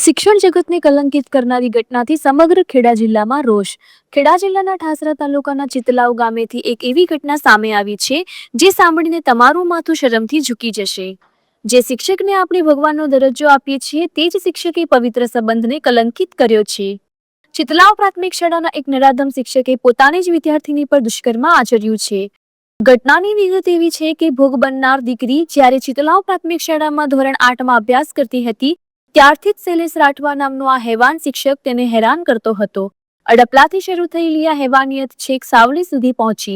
શિક્ષણ જગતને કલંકિત કરનારી ઘટનાથી સમગ્ર ખેડા જિલ્લામાં રોષ. ખેડા જિલ્લાના ઠાસરા તાલુકાના ચિતલાવ ગામેથી એક એવી ઘટના સામે આવી છે જે સાંભળીને તમારું માથું શરમથી ઝૂકી જશે. જે શિક્ષકને આપણે ભગવાનનો દરજ્જો આપીએ છીએ તે જ શિક્ષકે પવિત્ર સંબંધને કલંકિત કર્યો છે. ચિતલાવ પ્રાથમિક શાળાના એક નરાધમ શિક્ષકે પોતાની જ વિદ્યાર્થીની પર દુષ્કર્મ આચર્યું છે. ઘટનાની વિગત એવી છે કે ભોગ બનનાર દીકરી જ્યારે ચિતલાવ પ્રાથમિક શાળામાં ધોરણ 8માં અભ્યાસ કરતી હતી ત્યારથી જ શૈલેષ રાઠવા નામનો આ હેવાન શિક્ષક તેને હેરાન કરતો હતો. અડપલાથી શરૂ થયેલી આ હેવાનિયત છેક સાવલી સુધી પહોંચી.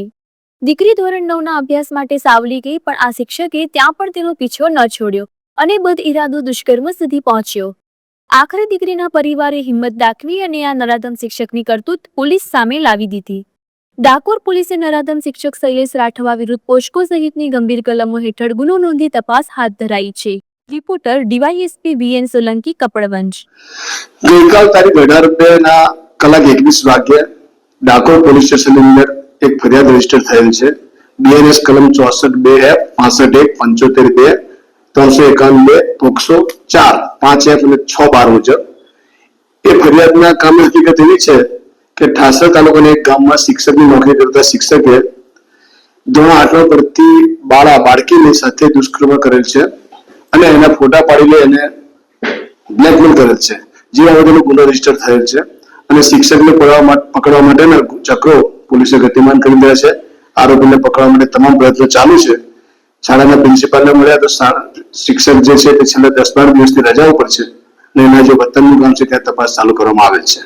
દીકરી ધોરણ 9ના અભ્યાસ માટે સાવલી ગઈ પણ આ શિક્ષકે ત્યાં પણ તેનો પીછો ન છોડ્યો અને બદઇરાદો દુષ્કર્મ સુધી પહોંચ્યો. આખરે દીકરીના પરિવારે હિંમત દાખવી અને આ નરાધમ શિક્ષકની કરતૂત પોલીસ સામે લાવી દીધી. ડાકોર પોલીસે નરાધમ શિક્ષક શૈલેષ રાઠવા વિરુદ્ધ પોસ્કો સહિતની ગંભીર કલમો હેઠળ ગુનો નોંધી તપાસ હાથ ધરાઈ છે. Reporter DYSP VN Solanki, Kapadvanj. ગઈકાલ તારીખ 18/2 કલાક 21 વાગ્યે ડાકોર પોલીસ સ્ટેશનની અંદર એક ફરિયાદ રજીસ્ટર થયેલ છે. બીએનએસ કલમ 64(2)F 65(1) 75(2) 351(2) પોક્સો 4 5F અને 6/12 મુજબ એ ફરિયાદના કામની હકીકત એવી છે કે ઠાસર તાલુકાના એક ગામમાં શિક્ષકની નોકરી કરતા શિક્ષકે ધોરણ 8માં ભણતી બાળકીની સાથે દુષ્કર્મ કરેલ છે અને એના ફોટા પાડી લઈ એને બ્લેકમેલ કરેલ છે, જે બાબતેનો ગુનો રજીસ્ટર થયેલ છે અને શિક્ષકને પકડવા માટેના ચક્રો પોલીસે ગતિમાન કરી રહ્યા છે. આરોપીને પકડવા માટે તમામ પ્રયત્નો ચાલુ છે. શાળાના પ્રિન્સિપાલને મળ્યા તો શિક્ષક જે છે તે છેલ્લા 10-12 દિવસથી રજા ઉપર છે અને એના જે વતનનું ગામ છે ત્યાં તપાસ ચાલુ કરવામાં આવેલ છે.